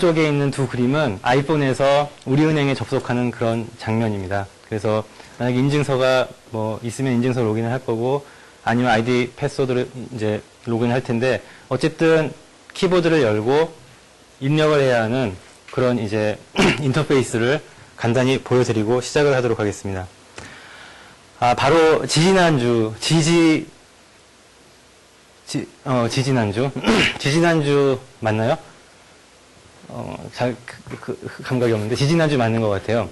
위쪽에 있는 두 그림은 아이폰에서 우리은행에 접속하는 그런 장면입니다. 그래서 만약에 인증서가 뭐 있으면 인증서 로그인을 할 거고 아니면 아이디 패스워드를 이제 로그인을 할 텐데 어쨌든 키보드를 열고 입력을 해야 하는 그런 이제 인터페이스를 간단히 보여드리고 시작을 하도록 하겠습니다. 바로 지지난주 지지난주 맞나요? 잘 감각이 없는데 지지난주 맞는 것 같아요.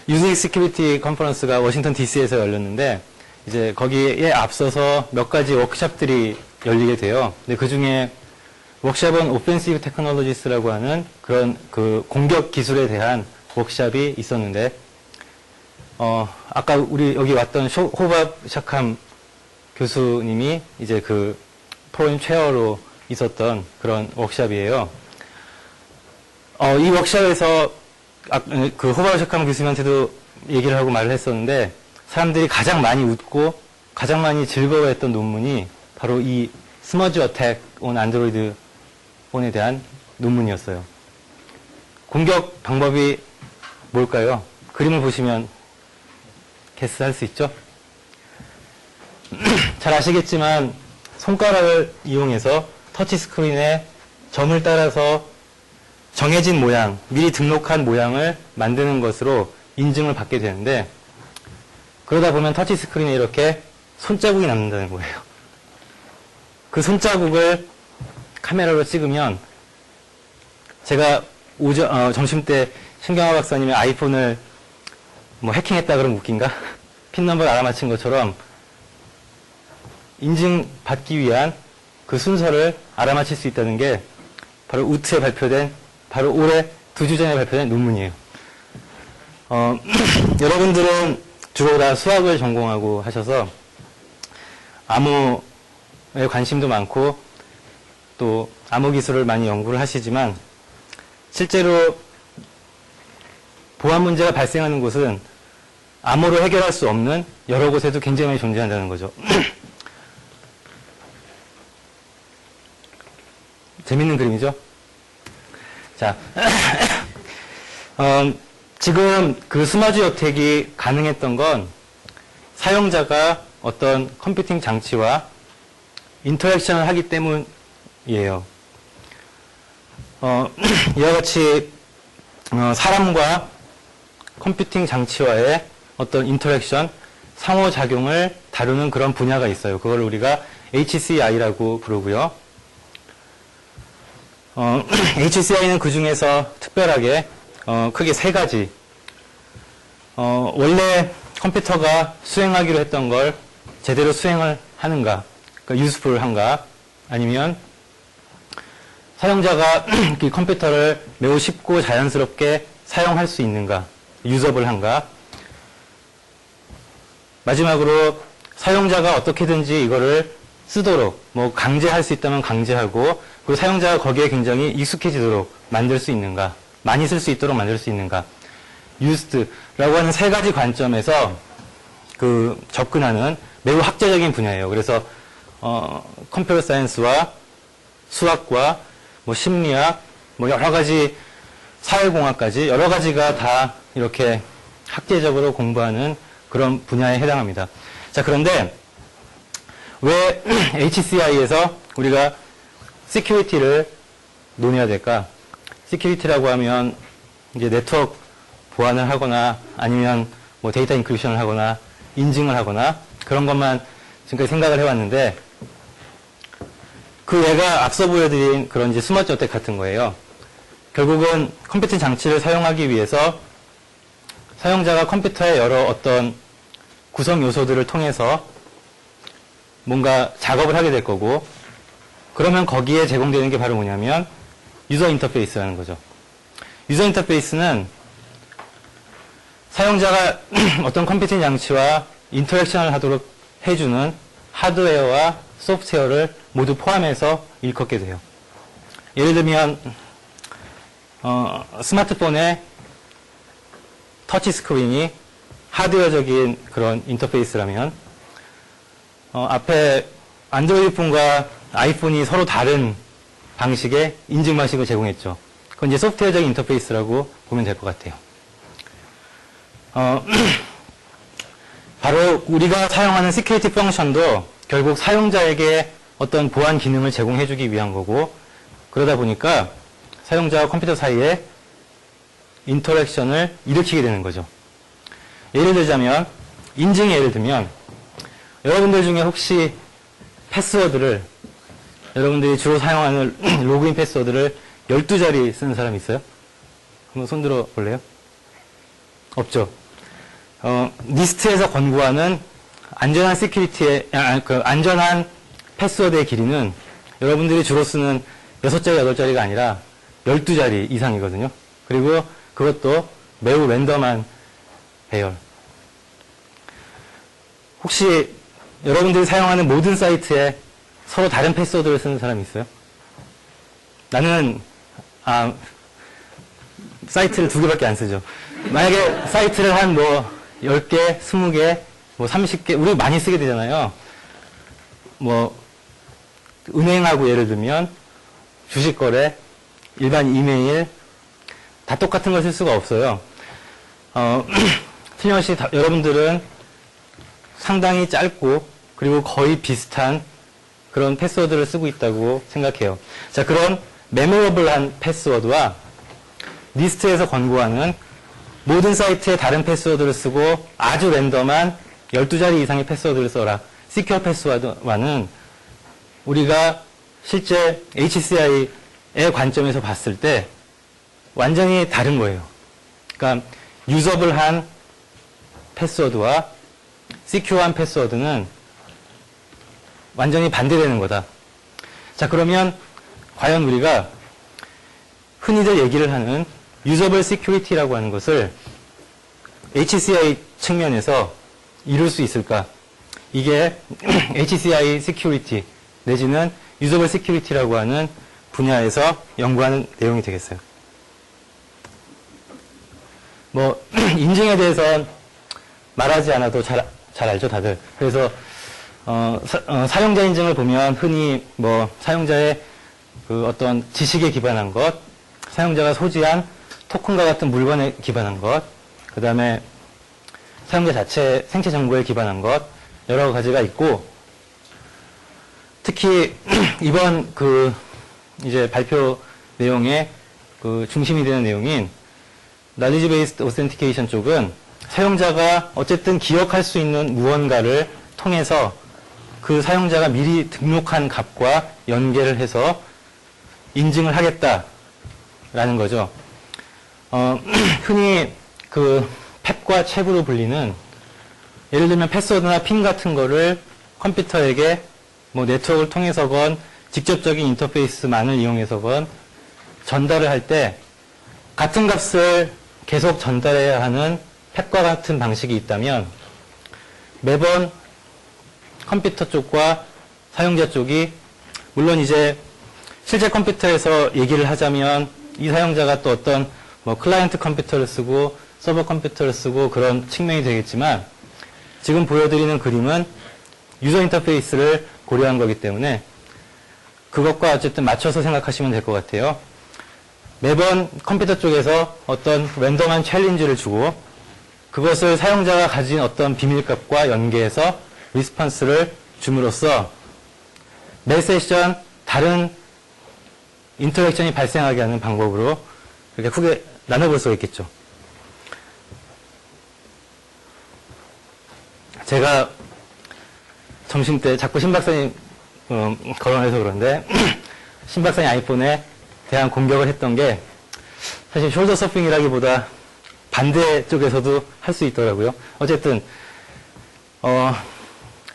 유닉 시큐리티 컨퍼런스가 워싱턴 DC에서 열렸는데 이제 거기에 앞서서 몇 가지 워크숍들이 열리게 돼요. 근데 그 중에 워크숍은 오펜시브 테크놀로지스라고 하는 그런 그 공격 기술에 대한 워크숍이 있었는데 아까 우리 여기 왔던 호밥 샤캄 교수님이 이제 그 프로그램 체어로 있었던 그런 워크숍이에요. 이 워크숍에서 그 호밥 샤캄 교수님한테도 얘기를 하고 말을 했었는데 사람들이 가장 많이 웃고 가장 많이 즐거워했던 논문이 바로 이 스머지 어택 온 안드로이드 폰에 대한 논문이었어요. 공격 방법이 뭘까요? 그림을 보시면 게스할 수 있죠? 잘 아시겠지만 손가락을 이용해서 터치스크린에 점을 따라서 정해진 모양, 미리 등록한 모양을 만드는 것으로 인증을 받게 되는데 그러다 보면 터치스크린에 이렇게 손자국이 남는다는 거예요. 그 손자국을 카메라로 찍으면 제가 점심때 신경화 박사님의 아이폰을 뭐 해킹했다 그러면 웃긴가? 핀 넘버를 알아맞힌 것처럼 인증받기 위한 그 순서를 알아맞힐 수 있다는 게 바로 우트에 발표된 바로 올해 2주 전에 발표된 논문이에요. 여러분들은 주로 다 수학을 전공하고 하셔서 암호에 관심도 많고 또 암호 기술을 많이 연구를 하시지만 실제로 보안 문제가 발생하는 곳은 암호로 해결할 수 없는 여러 곳에도 굉장히 많이 존재한다는 거죠. 재밌는 그림이죠? 자, 지금 그 스머지 어택이 가능했던 건 사용자가 어떤 컴퓨팅 장치와 인터랙션을 하기 때문이에요. 이와 같이 사람과 컴퓨팅 장치와의 어떤 인터랙션, 상호작용을 다루는 그런 분야가 있어요. 그걸 우리가 HCI라고 부르고요. HCI는 그 중에서 특별하게 크게 세 가지 원래 컴퓨터가 수행하기로 했던 걸 제대로 수행을 하는가, 그러니까 useful한가, 아니면 사용자가 이 컴퓨터를 매우 쉽고 자연스럽게 사용할 수 있는가, 유저블한가, 마지막으로 사용자가 어떻게든지 이거를 쓰도록 뭐 강제할 수 있다면 강제하고 그리고 사용자가 거기에 굉장히 익숙해지도록 만들 수 있는가, 많이 쓸 수 있도록 만들 수 있는가, used라고 하는 세 가지 관점에서 그 접근하는 매우 학제적인 분야예요. 그래서 컴퓨터 사이언스와 수학과 뭐 심리학, 뭐 여러 가지 사회공학까지 여러 가지가 다 이렇게 학제적으로 공부하는 그런 분야에 해당합니다. 자, 그런데 왜 HCI에서 우리가 시큐리티를 논해야 될까? 시큐리티라고 하면 이제 네트워크 보안을 하거나 아니면 뭐 데이터 인크리션을 하거나 인증을 하거나 그런 것만 지금까지 생각을 해왔는데 그 예가 앞서 보여드린 그런 이제 스머지 어택 같은 거예요. 결국은 컴퓨팅 장치를 사용하기 위해서 사용자가 컴퓨터의 여러 어떤 구성 요소들을 통해서 뭔가 작업을 하게 될 거고 그러면 거기에 제공되는 게 바로 뭐냐면 유저 인터페이스라는 거죠. 유저 인터페이스는 사용자가 어떤 컴퓨팅 장치와 인터랙션을 하도록 해주는 하드웨어와 소프트웨어를 모두 포함해서 일컫게 돼요. 예를 들면 스마트폰의 터치 스크린이 하드웨어적인 그런 인터페이스라면 앞에 안드로이드 폰과 아이폰이 서로 다른 방식의 인증 방식을 제공했죠. 그건 이제 소프트웨어적인 인터페이스라고 보면 될 것 같아요. 바로 우리가 사용하는 시큐리티 펑션도 결국 사용자에게 어떤 보안 기능을 제공해주기 위한 거고, 그러다 보니까 사용자와 컴퓨터 사이에 인터랙션을 일으키게 되는 거죠. 예를 들자면, 인증의 예를 들면, 여러분들 중에 혹시 패스워드를, 여러분들이 주로 사용하는 로그인 패스워드를 12자리 쓰는 사람 있어요? 한번 손 들어 볼래요? 없죠. 니스트에서 권고하는 안전한 시큐리티의, 안전한 패스워드의 길이는 여러분들이 주로 쓰는 6자리, 8자리가 아니라 12자리 이상이거든요. 그리고 그것도 매우 랜덤한 배열. 혹시 여러분들이 사용하는 모든 사이트에 서로 다른 패스워드를 쓰는 사람이 있어요? 나는, 사이트를 2개밖에 안 쓰죠. 만약에 사이트를 한 10개, 20개, 30개, 우리 많이 쓰게 되잖아요. 은행하고 예를 들면, 주식거래, 일반 이메일, 다 똑같은 걸 쓸 수가 없어요. 틀림없이 여러분들은 상당히 짧고, 그리고 거의 비슷한 그런 패스워드를 쓰고 있다고 생각해요. 자, 그런 메모러블한 패스워드와 리스트에서 권고하는 모든 사이트에 다른 패스워드를 쓰고 아주 랜덤한 12자리 이상의 패스워드를 써라. 시큐어 패스워드와는 우리가 실제 HCI의 관점에서 봤을 때 완전히 다른 거예요. 그러니까 유저블한 패스워드와 시큐어한 패스워드는 완전히 반대되는 거다. 자, 그러면 과연 우리가 흔히들 얘기를 하는 유저블 시큐리티라고 하는 것을 HCI 측면에서 이룰 수 있을까? 이게 HCI 시큐리티 내지는 유저블 시큐리티라고 하는 분야에서 연구하는 내용이 되겠어요. 인증에 대해서 말하지 않아도 잘 알죠, 다들. 그래서 사용자 인증을 보면 흔히 사용자의 그 어떤 지식에 기반한 것, 사용자가 소지한 토큰과 같은 물건에 기반한 것, 그 다음에 사용자 자체 생체 정보에 기반한 것, 여러 가지가 있고, 특히 이번 이제 발표 내용의 중심이 되는 내용인 Knowledge Based Authentication 쪽은 사용자가 어쨌든 기억할 수 있는 무언가를 통해서 그 사용자가 미리 등록한 값과 연계를 해서 인증을 하겠다라는 거죠. 흔히 팹과 챕으로 불리는, 예를 들면 패스워드나 핀 같은 거를 컴퓨터에게 네트워크를 통해서건 직접적인 인터페이스만을 이용해서건 전달을 할 때 같은 값을 계속 전달해야 하는 팹과 같은 방식이 있다면 매번 컴퓨터 쪽과 사용자 쪽이, 물론 이제 실제 컴퓨터에서 얘기를 하자면 이 사용자가 또 어떤 클라이언트 컴퓨터를 쓰고 서버 컴퓨터를 쓰고 그런 측면이 되겠지만, 지금 보여드리는 그림은 유저 인터페이스를 고려한 거기 때문에 그것과 어쨌든 맞춰서 생각하시면 될 것 같아요. 매번 컴퓨터 쪽에서 어떤 랜덤한 챌린지를 주고 그것을 사용자가 가진 어떤 비밀값과 연계해서 리스폰스를 줌으로써 매 세션 다른 인터랙션이 발생하게 하는 방법으로 이렇게 크게 나눠볼 수가 있겠죠. 제가 점심때 자꾸 신박사님 거론해서 그런데 신박사님 아이폰에 대한 공격을 했던 게 사실 숄더 서핑이라기보다 반대 쪽에서도 할 수 있더라고요. 어쨌든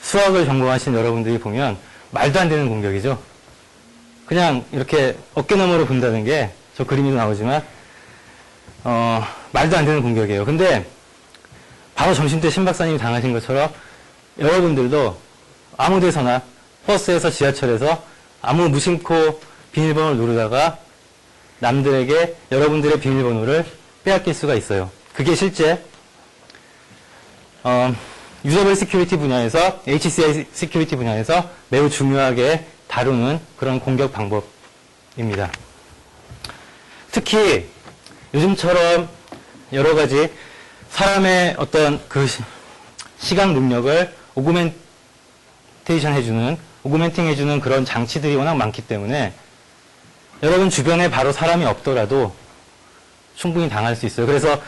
수학을 전공하신 여러분들이 보면 말도 안 되는 공격이죠. 그냥 이렇게 어깨너머로 본다는 게, 저 그림에도 나오지만 말도 안 되는 공격이에요. 근데 바로 점심때 신박사님이 당하신 것처럼 여러분들도 아무 데서나 버스에서 지하철에서 아무 무심코 비밀번호를 누르다가 남들에게 여러분들의 비밀번호를 빼앗길 수가 있어요. 그게 실제 유저블 시큐리티 분야에서, HCI 시큐리티 분야에서 매우 중요하게 다루는 그런 공격 방법입니다. 특히 요즘처럼 여러 가지 사람의 어떤 그 시각 능력을 오그멘팅 해주는 그런 장치들이 워낙 많기 때문에 여러분 주변에 바로 사람이 없더라도 충분히 당할 수 있어요. 그래서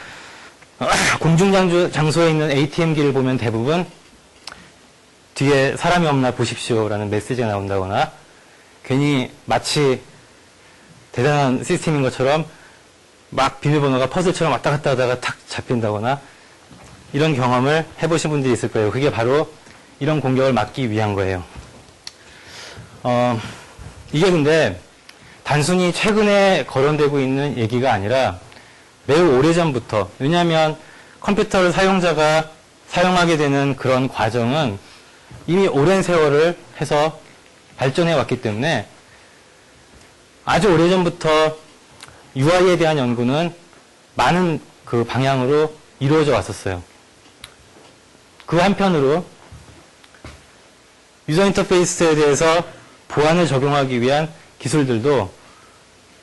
공중장소에 있는 ATM기를 보면 대부분 뒤에 사람이 없나 보십시오라는 메시지가 나온다거나 괜히 마치 대단한 시스템인 것처럼 막 비밀번호가 퍼즐처럼 왔다 갔다 하다가 탁 잡힌다거나 이런 경험을 해보신 분들이 있을 거예요. 그게 바로 이런 공격을 막기 위한 거예요. 이게 근데 단순히 최근에 거론되고 있는 얘기가 아니라 매우 오래전부터, 왜냐하면 컴퓨터를 사용자가 사용하게 되는 그런 과정은 이미 오랜 세월을 해서 발전해 왔기 때문에 아주 오래전부터 UI에 대한 연구는 많은 그 방향으로 이루어져 왔었어요. 그 한편으로 유저 인터페이스에 대해서 보안을 적용하기 위한 기술들도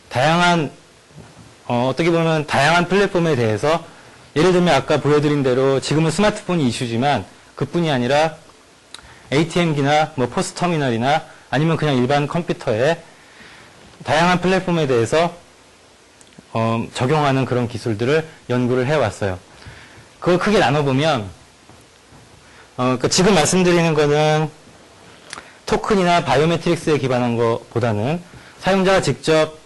다양한 어떻게 보면 다양한 플랫폼에 대해서 예를 들면 아까 보여드린 대로 지금은 스마트폰이 이슈지만 그뿐이 아니라 ATM기나 뭐 포스 터미널이나 아니면 그냥 일반 컴퓨터에 다양한 플랫폼에 대해서 적용하는 그런 기술들을 연구를 해왔어요. 그걸 크게 나눠보면 그러니까 지금 말씀드리는 거는 토큰이나 바이오메트릭스에 기반한 것보다는 사용자가 직접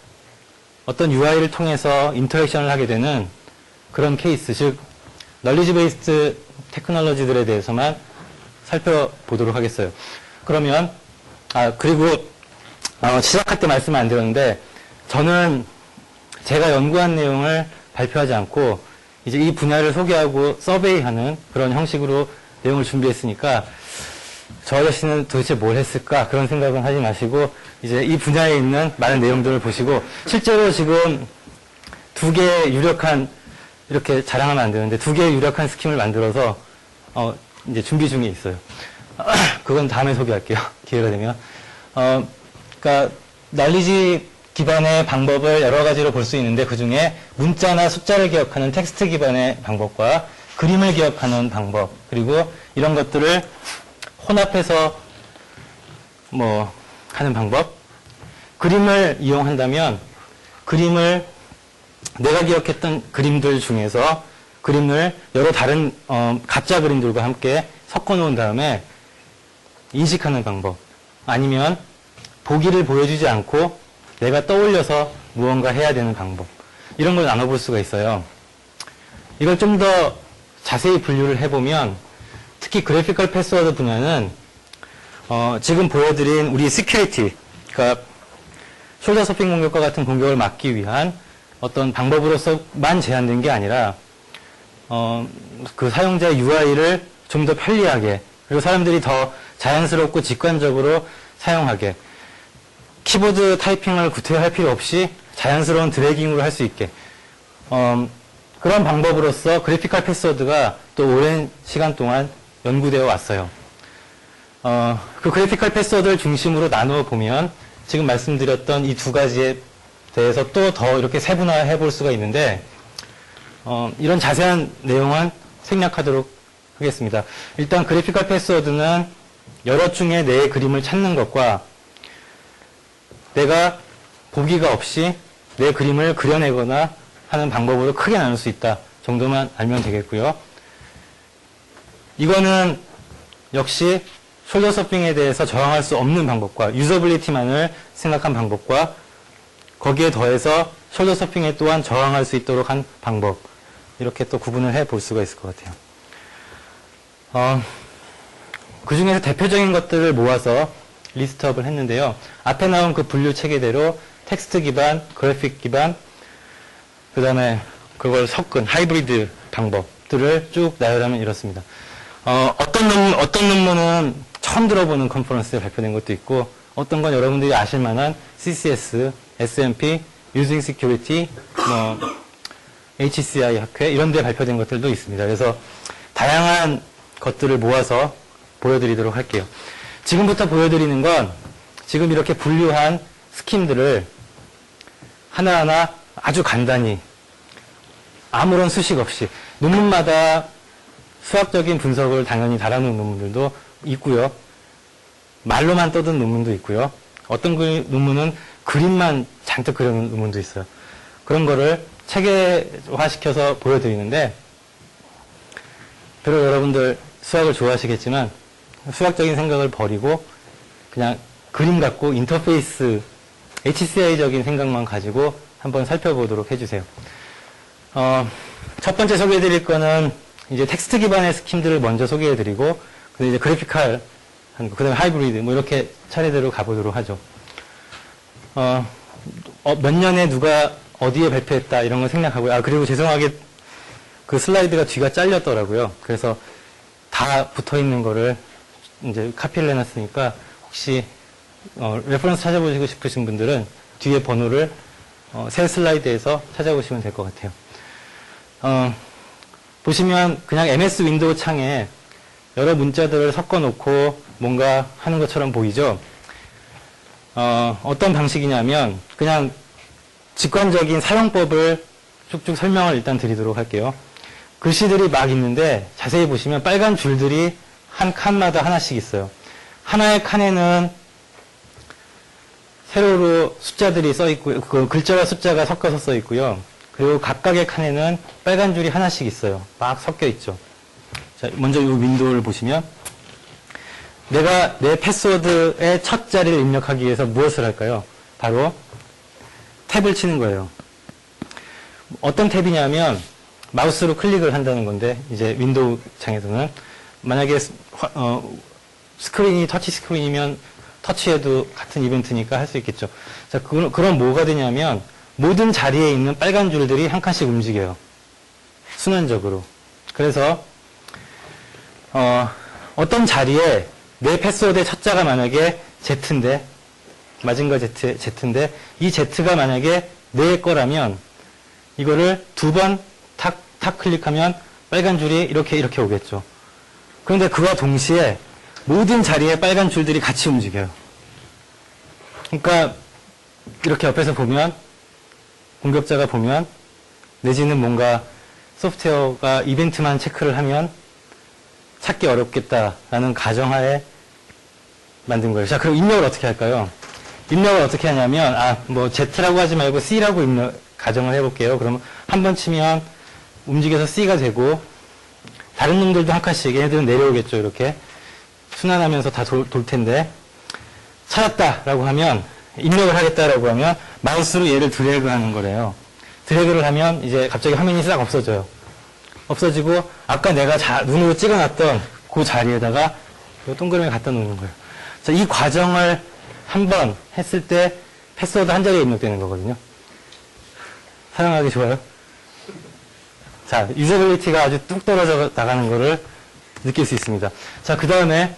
어떤 UI를 통해서 인터랙션을 하게 되는 그런 케이스, 즉 널리지 베이스드 테크놀로지들에 대해서만 살펴보도록 하겠어요. 그러면 그리고 시작할 때 말씀 안 드렸는데 저는 제가 연구한 내용을 발표하지 않고 이제 이 분야를 소개하고 서베이하는 그런 형식으로 내용을 준비했으니까 저 아저씨는 도대체 뭘 했을까 그런 생각은 하지 마시고 이제 이 분야에 있는 많은 내용들을 보시고 실제로 지금 두 개의 유력한 이렇게 자랑하면 안 되는데 두 개의 유력한 스킴을 만들어서 이제 준비 중에 있어요. 그건 다음에 소개할게요. 기회가 되면. 그러니까 널리지 기반의 방법을 여러 가지로 볼 수 있는데 그 중에 문자나 숫자를 기억하는 텍스트 기반의 방법과 그림을 기억하는 방법 그리고 이런 것들을 혼합해서 뭐 하는 방법 그림을 이용한다면 그림을 내가 기억했던 그림들 중에서 그림을 여러 다른 가짜 그림들과 함께 섞어 놓은 다음에 인식하는 방법 아니면 보기를 보여주지 않고 내가 떠올려서 무언가 해야 되는 방법 이런 걸 나눠볼 수가 있어요. 이걸 좀 더 자세히 분류를 해보면 특히 그래피컬 패스워드 분야는 지금 보여드린 우리 시큐리티 그러니까 숄더 서핑 공격과 같은 공격을 막기 위한 어떤 방법으로서만 제한된 게 아니라 그 사용자의 UI를 좀 더 편리하게 그리고 사람들이 더 자연스럽고 직관적으로 사용하게 키보드 타이핑을 구태할 필요 없이 자연스러운 드래깅으로 할 수 있게 그런 방법으로서 그래피컬 패스워드가 또 오랜 시간 동안 연구되어 왔어요. 그 그래피컬 패스워드를 중심으로 나누어 보면 지금 말씀드렸던 이 두 가지에 대해서 또 더 이렇게 세분화해 볼 수가 있는데 이런 자세한 내용은 생략하도록 하겠습니다. 일단 그래피컬 패스워드는 여럿 중에 내 그림을 찾는 것과 내가 보기가 없이 내 그림을 그려내거나 하는 방법으로 크게 나눌 수 있다 정도만 알면 되겠고요. 이거는 역시 숄더 서핑에 대해서 저항할 수 없는 방법과 유저빌리티만을 생각한 방법과 거기에 더해서 숄더 서핑에 또한 저항할 수 있도록 한 방법 이렇게 또 구분을 해 볼 수가 있을 것 같아요. 그 중에서 대표적인 것들을 모아서 리스트업을 했는데요. 앞에 나온 그 분류 체계대로 텍스트 기반, 그래픽 기반, 그 다음에 그걸 섞은 하이브리드 방법들을 쭉 나열하면 이렇습니다. 어떤 논문은 처음 들어보는 컨퍼런스에 발표된 것도 있고, 어떤 건 여러분들이 아실 만한 CCS, SMP, Using Security, HCI 학회 이런 데 발표된 것들도 있습니다. 그래서 다양한 것들을 모아서 보여드리도록 할게요. 지금부터 보여드리는 건 지금 이렇게 분류한 스킴들을 하나하나 아주 간단히 아무런 수식 없이 논문마다 수학적인 분석을 당연히 달아놓은 논문들도 있고요. 말로만 떠든 논문도 있고요. 어떤 논문은 그림만 잔뜩 그려놓은 논문도 있어요. 그런 거를 체계화시켜서 보여드리는데 비록 여러분들 수학을 좋아하시겠지만 수학적인 생각을 버리고 그냥 그림 갖고 인터페이스 HCI적인 생각만 가지고 한번 살펴보도록 해주세요. 첫 번째 소개해드릴 거는 이제 텍스트 기반의 스킴들을 먼저 소개해드리고 그다음에 이제 그래피칼 그 다음에 하이브리드 뭐 이렇게 차례대로 가보도록 하죠. 몇 년에 누가 어디에 발표했다 이런 걸 생략하고요. 그리고 죄송하게 그 슬라이드가 뒤가 잘렸더라고요. 그래서 다 붙어 있는 거를 이제 카피를 해놨으니까 혹시 레퍼런스 찾아보시고 싶으신 분들은 뒤에 번호를 새 슬라이드에서 찾아보시면 될 것 같아요. 보시면 그냥 MS 윈도우 창에 여러 문자들을 섞어 놓고 뭔가 하는 것처럼 보이죠? 어떤 방식이냐면 그냥 직관적인 사용법을 쭉쭉 설명을 일단 드리도록 할게요. 글씨들이 막 있는데 자세히 보시면 빨간 줄들이 한 칸마다 하나씩 있어요. 하나의 칸에는 세로로 숫자들이 써 있고요. 그 글자와 숫자가 섞어서 써 있고요. 그리고 각각의 칸에는 빨간 줄이 하나씩 있어요. 막 섞여 있죠. 자, 먼저 이 윈도우를 보시면 내가 내 패스워드의 첫 자리를 입력하기 위해서 무엇을 할까요? 바로 탭을 치는 거예요. 어떤 탭이냐면 마우스로 클릭을 한다는 건데 이제 윈도우 창에서는 만약에 스크린이 터치 스크린이면 터치해도 같은 이벤트니까 할 수 있겠죠. 자, 그럼 뭐가 되냐면 모든 자리에 있는 빨간 줄들이 한 칸씩 움직여요. 순환적으로. 그래서 어떤 자리에 내 패스워드의 첫 자가 만약에 Z인데 마징가 Z인데 이 Z가 만약에 내 거라면 이거를 두 번 탁 클릭하면 빨간 줄이 이렇게 오겠죠. 그런데 그와 동시에 모든 자리에 빨간 줄들이 같이 움직여요. 그러니까 이렇게 옆에서 보면 공격자가 보면 내지는 뭔가 소프트웨어가 이벤트만 체크를 하면 찾기 어렵겠다라는 가정하에 만든 거예요. 자, 그럼 입력을 어떻게 할까요? 입력을 어떻게 하냐면 뭐 Z라고 하지 말고 C라고 가정을 해볼게요. 그러면 한 번 치면 움직여서 C가 되고 다른 놈들도 한 칸씩 얘네들은 내려오겠죠. 이렇게 순환하면서 다 돌 텐데 찾았다라고 하면 입력을 하겠다라고 하면 마우스로 얘를 드래그하는 거래요. 드래그를 하면 이제 갑자기 화면이 싹 없어져요. 없어지고 아까 내가 눈으로 찍어놨던 그 자리에다가 이 동그라미 갖다 놓는 거예요. 자, 이 과정을 한 번 했을 때 패스워드 한 자리에 입력되는 거거든요. 사용하기 좋아요? 자, 유저빌리티가 아주 뚝 떨어져 나가는 거를 느낄 수 있습니다. 자, 그 다음에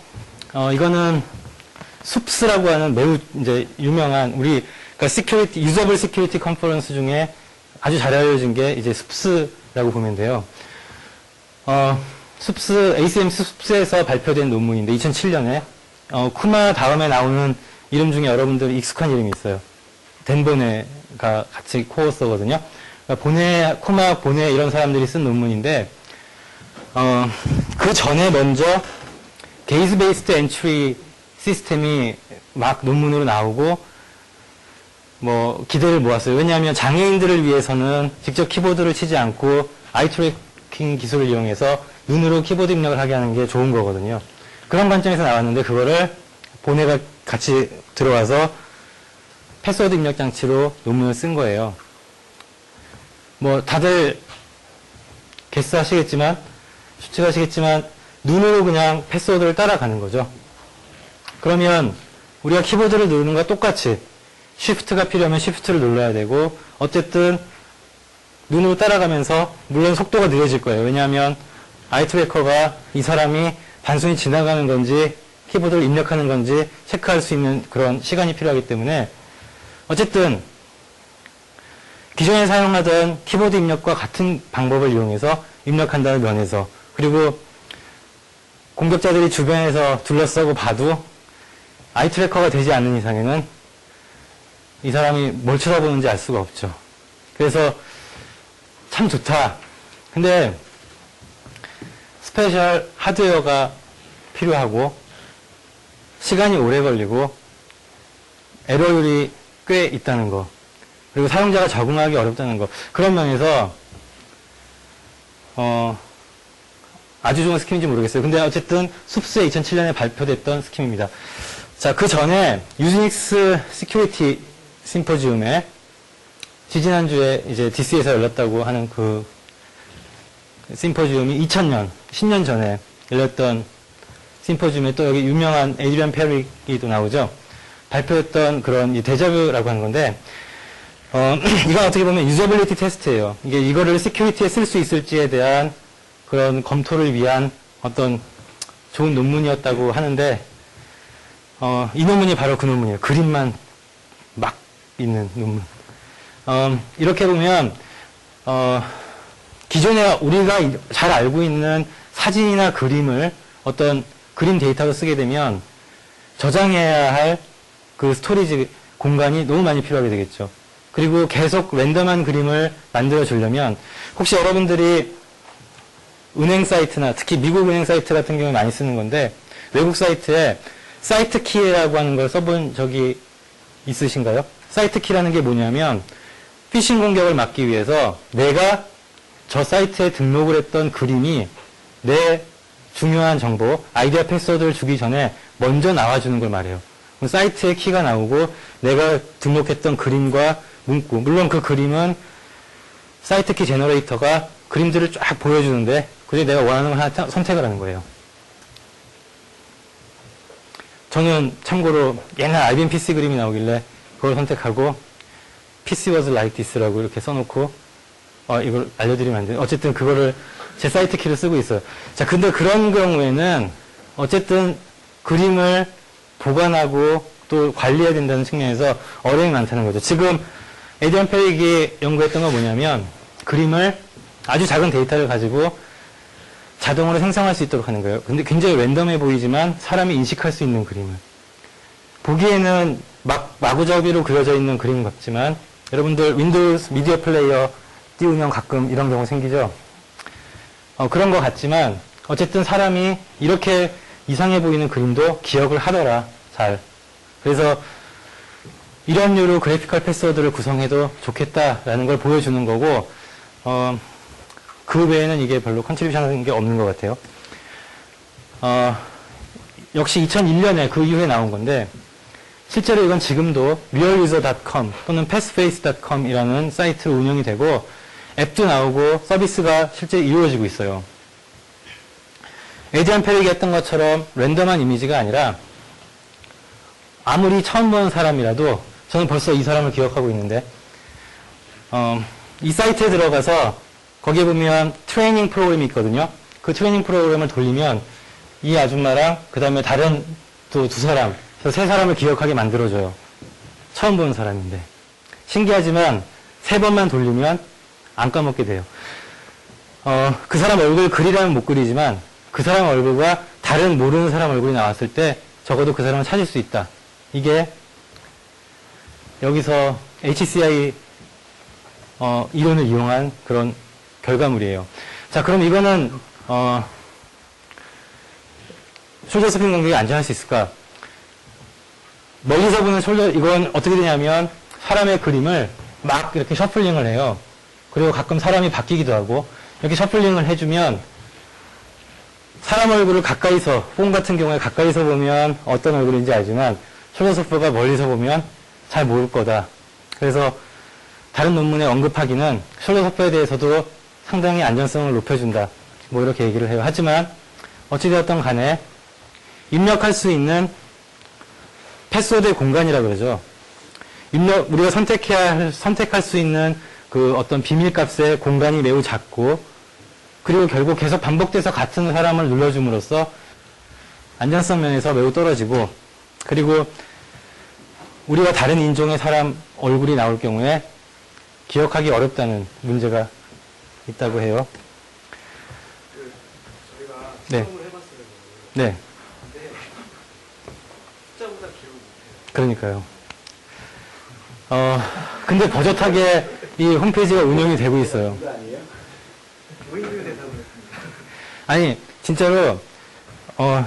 이거는 숲스라고 하는 매우 이제 유명한 그러니까 유저블 시큐리티 컨퍼런스 중에 아주 잘 알려진 게 이제 숲스라고 보면 돼요. ACM 숲스에서 발표된 논문인데 2007년에 쿠마 다음에 나오는 이름 중에 여러분들 익숙한 이름이 있어요. 덴보네가 같이 코어서거든요. 그러니까 쿠마, 보네 이런 사람들이 쓴 논문인데 그 전에 먼저 게이즈 베이스드 엔트리 시스템이 막 논문으로 나오고 뭐 기대를 모았어요. 왜냐하면 장애인들을 위해서는 직접 키보드를 치지 않고 아이 트래킹 기술을 이용해서 눈으로 키보드 입력을 하게 하는 게 좋은 거거든요. 그런 관점에서 나왔는데 그거를 보네가 같이 들어와서 패스워드 입력 장치로 논문을 쓴 거예요. 뭐 다들 추측하시겠지만 눈으로 그냥 패스워드를 따라가는 거죠. 그러면 우리가 키보드를 누르는 것과 똑같이 쉬프트가 필요하면 쉬프트를 눌러야 되고 어쨌든 눈으로 따라가면서 물론 속도가 느려질 거예요. 왜냐하면 아이 트래커가 이 사람이 단순히 지나가는 건지 키보드를 입력하는 건지 체크할 수 있는 그런 시간이 필요하기 때문에 어쨌든 기존에 사용하던 키보드 입력과 같은 방법을 이용해서 입력한다는 면에서 그리고 공격자들이 주변에서 둘러싸고 봐도 아이 트래커가 되지 않는 이상에는 이 사람이 뭘 쳐다보는지 알 수가 없죠. 그래서 참 좋다. 근데 스페셜 하드웨어가 필요하고 시간이 오래 걸리고 에러율이 꽤 있다는 거, 그리고 사용자가 적응하기 어렵다는 거, 그런 면에서 아주 좋은 스킨인지 모르겠어요. 근데 어쨌든 숲스에 2007년에 발표됐던 스킨입니다. 자, 그 전에 유니닉스 시큐리티 심포지움에 지지난주에 이제 DC에서 열렸다고 하는 그 심포지움이 2000년, 10년 전에 열렸던 심포지움에 또 여기 유명한 에드리안 페릭이 또 나오죠. 발표했던 그런 데자뷰라고 하는 건데, 이건 어떻게 보면 유저빌리티 테스트예요. 이게 이거를 시큐리티에 쓸 수 있을지에 대한 그런 검토를 위한 어떤 좋은 논문이었다고 하는데, 이 논문이 바로 그 논문이에요. 그림만 막 있는 논문. 이렇게 보면, 기존에 우리가 잘 알고 있는 사진이나 그림을 어떤 그림 데이터로 쓰게 되면 저장해야 할 그 스토리지 공간이 너무 많이 필요하게 되겠죠. 그리고 계속 랜덤한 그림을 만들어 주려면, 혹시 여러분들이 은행 사이트나 특히 미국 은행 사이트 같은 경우에 많이 쓰는 건데, 외국 사이트에 사이트 키라고 하는 걸 써본 적이 있으신가요? 사이트 키라는 게 뭐냐면 피싱 공격을 막기 위해서 내가 저 사이트에 등록을 했던 그림이 내 중요한 정보, 아이디와 패스워드를 주기 전에 먼저 나와주는 걸 말해요. 그럼 사이트에 키가 나오고 내가 등록했던 그림과 문구, 물론 그 그림은 사이트 키 제너레이터가 그림들을 쫙 보여주는데 그중에 내가 원하는 걸 하나 선택을 하는 거예요. 저는 참고로 옛날 IBM PC 그림이 나오길래 그걸 선택하고 PC was like this라고 이렇게 써놓고 이걸 알려드리면 안 돼요. 어쨌든 그거를 제 사이트 키를 쓰고 있어요. 자, 근데 그런 경우에는 어쨌든 그림을 보관하고 또 관리해야 된다는 측면에서 어려움이 많다는 거죠. 지금 에드리안 페릭이 연구했던 건 뭐냐면 그림을 아주 작은 데이터를 가지고 자동으로 생성할 수 있도록 하는 거예요. 근데 굉장히 랜덤해 보이지만 사람이 인식할 수 있는 그림을. 보기에는 마구잡이로 그려져 있는 그림 같지만 여러분들 윈도우스 미디어 플레이어 띄우면 가끔 이런 경우 생기죠. 그런 것 같지만 어쨌든 사람이 이렇게 이상해 보이는 그림도 기억을 하더라, 잘. 그래서 이런 류로 그래피컬 패스워드를 구성해도 좋겠다라는 걸 보여주는 거고, 그 외에는 이게 별로 컨트리뷰션 하는 게 없는 것 같아요. 역시 2001년에 그 이후에 나온 건데, 실제로 이건 지금도 realuser.com 또는 passface.com 이라는 사이트로 운영이 되고, 앱도 나오고 서비스가 실제 이루어지고 있어요. 에드리안 페릭이 했던 것처럼 랜덤한 이미지가 아니라 아무리 처음 보는 사람이라도 저는 벌써 이 사람을 기억하고 있는데 이 사이트에 들어가서 거기에 보면 트레이닝 프로그램이 있거든요. 그 트레이닝 프로그램을 돌리면 이 아줌마랑 그 다음에 다른 또 두 사람, 세 사람을 기억하게 만들어줘요. 처음 보는 사람인데. 신기하지만 3번만 돌리면 안 까먹게 돼요. 그 사람 얼굴 그리라면 못 그리지만 그 사람 얼굴과 다른 모르는 사람 얼굴이 나왔을 때 적어도 그 사람을 찾을 수 있다. 이게 여기서 HCI 이론을 이용한 그런 결과물이에요. 자, 그럼 이거는 숄더 서핑 공격이 안전할 수 있을까? 멀리서 보는 이건 어떻게 되냐면 사람의 그림을 막 이렇게 셔플링을 해요. 그리고 가끔 사람이 바뀌기도 하고 이렇게 셔플링을 해주면 사람 얼굴을 가까이서, 폰 같은 경우에 가까이서 보면 어떤 얼굴인지 알지만 숄더 서퍼가 멀리서 보면 잘 모를 거다. 그래서 다른 논문에 언급하기는 숄더 서퍼에 대해서도 상당히 안전성을 높여준다. 뭐 이렇게 얘기를 해요. 하지만 어찌되었던 간에 입력할 수 있는 패스워드의 공간이라 그러죠. 우리가 선택할 수 있는 그 어떤 비밀값의 공간이 매우 작고 그리고 결국 계속 반복돼서 같은 사람을 눌러줌으로써 안전성 면에서 매우 떨어지고 그리고 우리가 다른 인종의 사람 얼굴이 나올 경우에 기억하기 어렵다는 문제가 있다고 해요. 저희가 네. 실험을 해봤어요. 네. 근데 숫자보다 기록을 못해요. 그러니까요. 근데 버젓하게 이 홈페이지가 운영이 되고 있어요. 아니, 진짜로,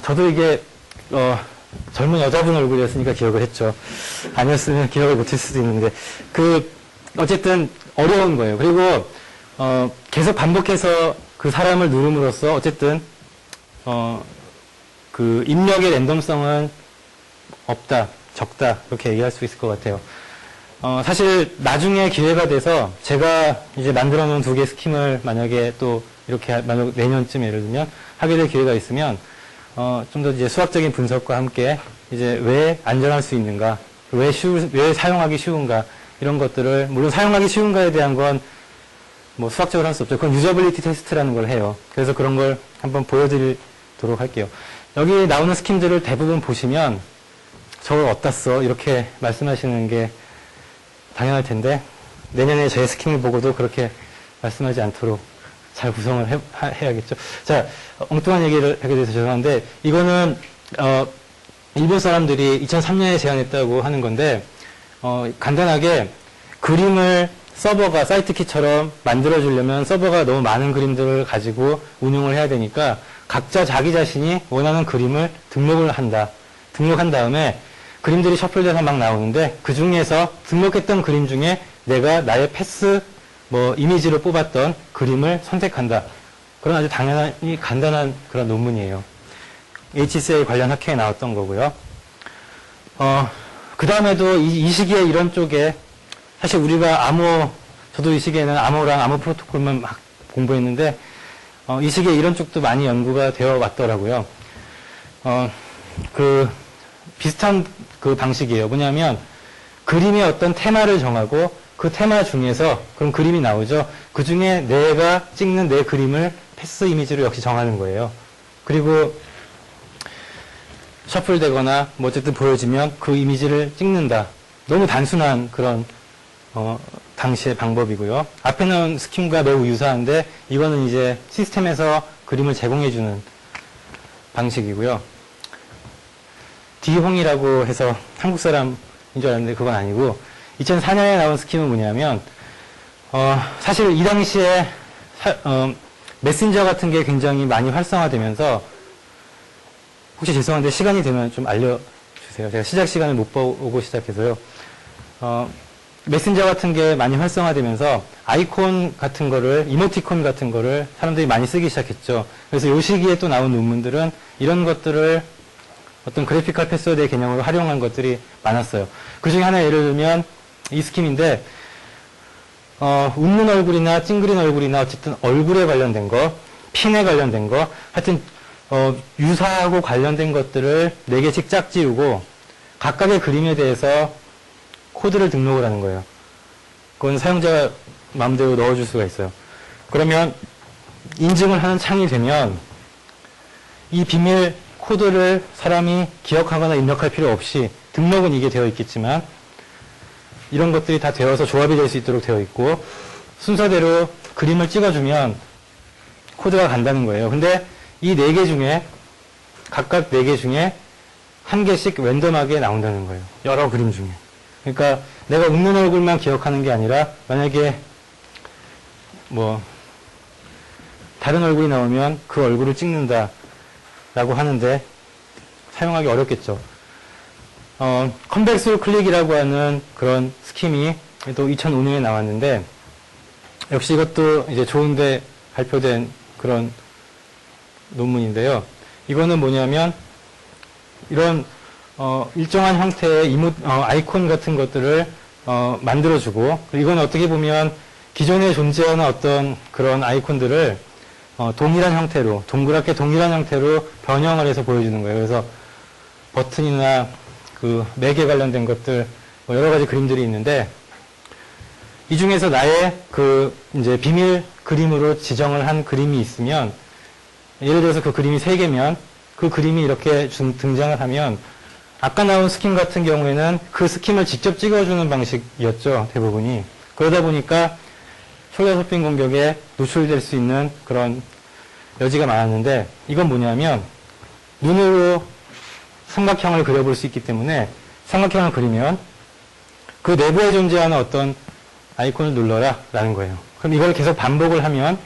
저도 이게, 젊은 여자분 얼굴이었으니까 기억을 했죠. 아니었으면 기억을 못했을 수도 있는데, 어쨌든 어려운 거예요. 그리고, 계속 반복해서 그 사람을 누름으로써 어쨌든, 입력의 랜덤성은 없다, 적다, 이렇게 얘기할 수 있을 것 같아요. 사실 나중에 기회가 돼서 제가 이제 만들어 놓은 2개 스킴을 만약에 또 이렇게 만약 내년쯤 예를 들면 하게 될 기회가 있으면 좀 더 이제 수학적인 분석과 함께 이제 왜 안전할 수 있는가, 왜 사용하기 쉬운가 이런 것들을 물론 사용하기 쉬운가에 대한 건 뭐 수학적으로 할 수 없죠. 그건 유저빌리티 테스트라는 걸 해요. 그래서 그런 걸 한번 보여드리도록 할게요. 여기 나오는 스킴들을 대부분 보시면 저걸 어디다 써? 이렇게 말씀하시는 게 당연할 텐데 내년에 제 스킴을 보고도 그렇게 말씀하지 않도록 잘 구성을 해야겠죠. 자, 엉뚱한 얘기를 하게 돼서 죄송한데 이거는 일본 사람들이 2003년에 제안했다고 하는 건데 간단하게 그림을 서버가 사이트키처럼 만들어주려면 서버가 너무 많은 그림들을 가지고 운용을 해야 되니까 각자 자기 자신이 원하는 그림을 등록을 한다. 등록한 다음에 그림들이 셔플돼서 막 나오는데 그 중에서 등록했던 그림 중에 내가 나의 패스 이미지로 뽑았던 그림을 선택한다. 그런 아주 당연히 간단한 그런 논문이에요. HCL 관련 학회에 나왔던 거고요. 그 다음에도 이 시기에 이런 쪽에 사실 우리가 저도 이 시기에는 암호랑 암호 프로토콜만 막 공부했는데 이 시기에 이런 쪽도 많이 연구가 되어 왔더라고요. 비슷한 방식이에요. 뭐냐면 그림의 어떤 테마를 정하고 그 테마 중에서 그럼 그림이 나오죠. 그 중에 내가 찍는 내 그림을 패스 이미지로 역시 정하는 거예요. 그리고 셔플되거나 어쨌든 보여지면 그 이미지를 찍는다. 너무 단순한 그런 당시의 방법이고요. 앞에 나온 스킴과 매우 유사한데 이거는 이제 시스템에서 그림을 제공해주는 방식이고요. 디홍이라고 해서 한국 사람인 줄 알았는데 그건 아니고 2004년에 나온 스킴은 뭐냐면 사실 이 당시에 메신저 같은 게 굉장히 많이 활성화되면서 혹시 죄송한데 시간이 되면 좀 알려주세요. 제가 시작 시간을 못 보고 시작해서요. 메신저 같은 게 많이 활성화되면서 아이콘 같은 거를 이모티콘 같은 거를 사람들이 많이 쓰기 시작했죠. 그래서 이 시기에 또 나온 논문들은 이런 것들을 어떤 그래픽컬 패스워드의 개념으로 활용한 것들이 많았어요. 그 중에 하나 예를 들면 이 스킴인데 웃는 얼굴이나 찡그린 얼굴이나 어쨌든 얼굴에 관련된 거, 핀에 관련된 거, 하여튼 유사하고 관련된 것들을 4개씩 짝 지우고 각각의 그림에 대해서 코드를 등록을 하는 거예요. 그건 사용자 마음대로 넣어줄 수가 있어요. 그러면 인증을 하는 창이 되면 이 비밀 코드를 사람이 기억하거나 입력할 필요 없이 등록은 이게 되어 있겠지만 이런 것들이 다 되어서 조합이 될 수 있도록 되어 있고 순서대로 그림을 찍어주면 코드가 간다는 거예요. 근데 이 4개 중에 각각 4개 중에 1개씩 랜덤하게 나온다는 거예요. 여러 그림 중에. 그러니까 내가 웃는 얼굴만 기억하는 게 아니라 만약에 다른 얼굴이 나오면 그 얼굴을 찍는다 라고 하는데 사용하기 어렵겠죠. 컴백스루 클릭이라고 하는 그런 스킴이 또 2005년에 나왔는데 역시 이것도 이제 좋은데 발표된 그런 논문인데요. 이거는 뭐냐면 이런 일정한 형태의 아이콘 같은 것들을 만들어주고 이건 어떻게 보면 기존에 존재하는 어떤 그런 아이콘들을 동일한 형태로 동그랗게 동일한 형태로 변형을 해서 보여주는 거예요. 그래서 버튼이나 맥에 관련된 것들 여러 가지 그림들이 있는데 이 중에서 나의 이제 비밀 그림으로 지정을 한 그림이 있으면 예를 들어서 그 그림이 3개면 그 그림이 이렇게 등장을 하면 아까 나온 스킴 같은 경우에는 그 스킴을 직접 찍어주는 방식이었죠. 대부분이. 그러다 보니까 숄더 공격에 노출될 수 있는 그런 여지가 많았는데 이건 뭐냐면 눈으로 삼각형을 그려볼 수 있기 때문에 삼각형을 그리면 그 내부에 존재하는 어떤 아이콘을 눌러라 라는 거예요. 그럼 이걸 계속 반복을 하면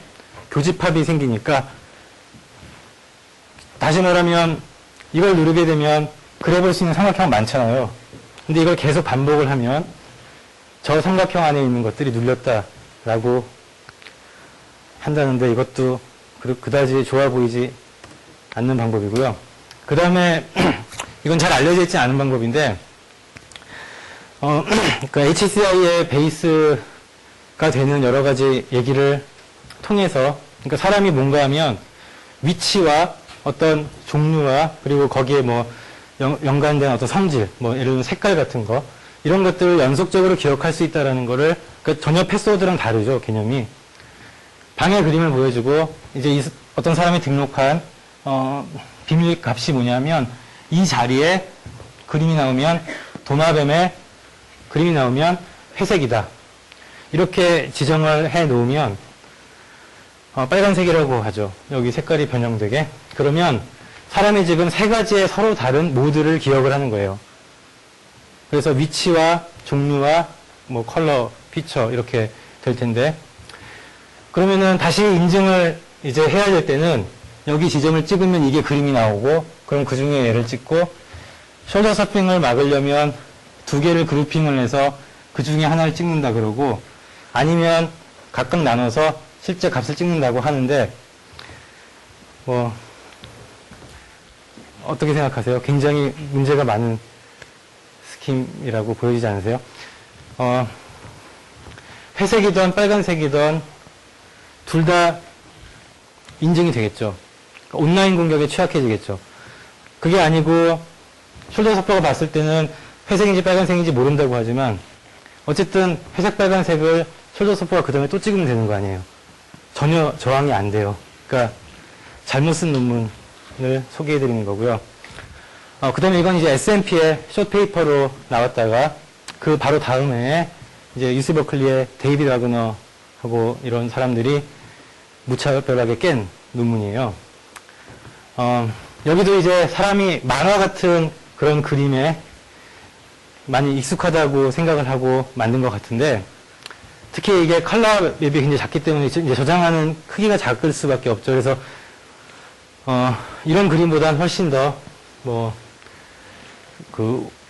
교집합이 생기니까, 다시 말하면 이걸 누르게 되면 그려볼 수 있는 삼각형 많잖아요. 근데 이걸 계속 반복을 하면 저 삼각형 안에 있는 것들이 눌렸다라고 한다는데, 이것도 그다지 좋아 보이지 않는 방법이고요. 그 다음에 이건 잘 알려져 있지 않은 방법인데, 그러니까 HCI의 베이스가 되는 여러 가지 얘기를 통해서, 그러니까 사람이 뭔가 하면 위치와 어떤 종류와 그리고 거기에 뭐 연관된 어떤 성질, 뭐 예를 들면 색깔 같은 거, 이런 것들을 연속적으로 기억할 수 있다라는 거를, 그러니까 전혀 패스워드랑 다르죠, 개념이. 방의 그림을 보여주고, 이제 어떤 사람이 등록한 비밀 값이 뭐냐면, 이 자리에 그림이 나오면 도마뱀의 그림이 나오면 회색이다. 이렇게 지정을 해 놓으면 빨간색이라고 하죠. 여기 색깔이 변형되게. 그러면 사람이 지금 세 가지의 서로 다른 모드를 기억을 하는 거예요. 그래서 위치와 종류와 뭐 컬러, 피처 이렇게 될 텐데, 그러면은 다시 인증을 이제 해야 될 때는 여기 지점을 찍으면 이게 그림이 나오고, 그럼 그 중에 얘를 찍고, 숄더 서핑을 막으려면 두 개를 그룹핑을 해서 그 중에 하나를 찍는다 그러고, 아니면 각각 나눠서 실제 값을 찍는다고 하는데, 뭐 어떻게 생각하세요? 굉장히 문제가 많은 스킴이라고 보여지지 않으세요? 회색이든 빨간색이든 둘 다 인증이 되겠죠. 온라인 공격에 취약해지겠죠. 그게 아니고 숄더 서퍼가 봤을 때는 회색인지 빨간색인지 모른다고 하지만, 어쨌든 회색 빨간색을 숄더 서퍼가 그 다음에 또 찍으면 되는 거 아니에요. 전혀 저항이 안 돼요. 그러니까 잘못 쓴 논문을 소개해 드리는 거고요. 그 다음에 이건 이제 S&P의 숏페이퍼로 나왔다가, 그 바로 다음에 이제 UC 버클리의 데이비드 와그너하고 이런 사람들이 무차별하게 깬 논문이에요. 여기도 이제 사람이 만화 같은 그런 그림에 많이 익숙하다고 생각을 하고 만든 것 같은데, 특히 이게 컬러 맵이 굉장히 작기 때문에 이제 저장하는 크기가 작을 수밖에 없죠. 그래서 이런 그림보다는 훨씬 더